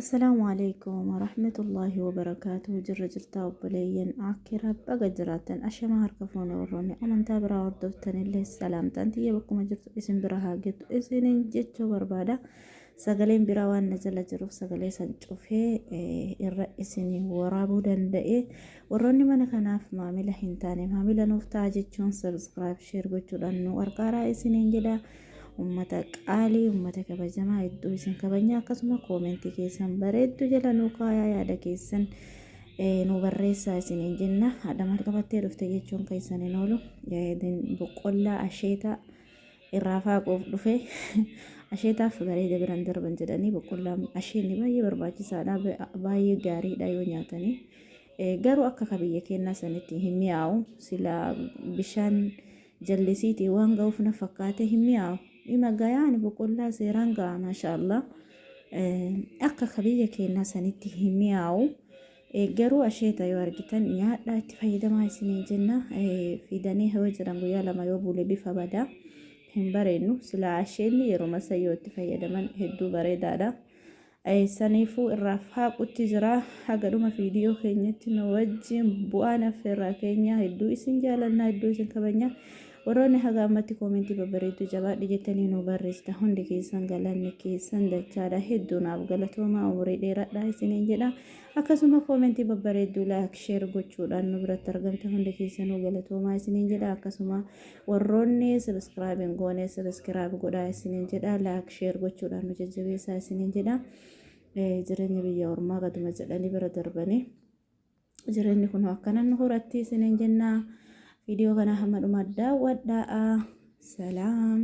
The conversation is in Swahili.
السلام عليكم ورحمة الله وبركاته. جرتا وبليين عكرا بقى جراتن أشما هركفوني وروني أمن تابرا وردوتن اللي السلام تانتي يبقوا مجرد اسم براها جد اسنين جتشو بربادا سغلين براوان نزل جروف سغلي سنشوفه الرئيسيني ورابو دندئي وروني من كناف ماملا هنتاني ماملا نفتاجي جتشون سبسكرايب شير قوتشو لأنو أرقارا اسنين جدا ummata qaalii ummata kabajamaa hedduu isin kabajaa akkasuma koomentii keessan bareeddu jala nu kaayaa yaada keessan nu barreessaa isiniin jenna. Haadha maal qabattee dhufte jechuun keessan hin oolu boqqollaa asheetaa irraa faaquuf dhufe asheetaaf bareeda biraan darban jedhanii boqqollaan asheenni baay'ee barbaachisaadha, baay'ee gaariidha yoo nyaatanii. Garuu akka kabiyya kennaa sanitti hin mi'aawu sila bishaan jallisiitii waan ga'uuf na fakkaate hin mi'aawu. Ima gayaan boqqollaa seeraan ga'a maashaallah. Akka kabiyya kennaa sanitti hin mi'aawu. Garuu asheeta yoo argitan nyaadhaa itti fayyadamaa isiniin jenna. Fidanii yoo jiran guyyaa lama yoo bulee bifa badaa hin bareennu. Sila asheenni yeroo masa yoo itti fayyadaman hedduu bareedaadha. Saniifuu irraa faaqutti jira. Hagadhuma viidiyoo keenyatti nu wajjin bu'aan affeerraa keenya hedduu isin jaalannaa hedduu isin kabajna. Warroonni haga ammatti koomentii babbareedduu jabaadha jettanii nu barreessita. Hundi keessan galanni keessan dachaadha. Hedduu naaf galatoomaa umurii dheeraadha isiniin jedha. Akkasuma koomentii babbareedduu laayik sheer gochuudhaan nu biratti argamta. Hundi keessanuu galatoomaa isiniin jedha. Akkasuma warroonni sabiskiraayib hin goone sabiskiraayib godhaa isiniin jedha. Laayik sheer gochuudhaan nu jajjabeessaa isiniin jedha. Jireenya biyya ormaa gaduma jedhanii bira darbanii jireenyi kun akkanan nu horatti isiniin jenna. Video kana hamma dhumaa daawwadhaa. Salaam.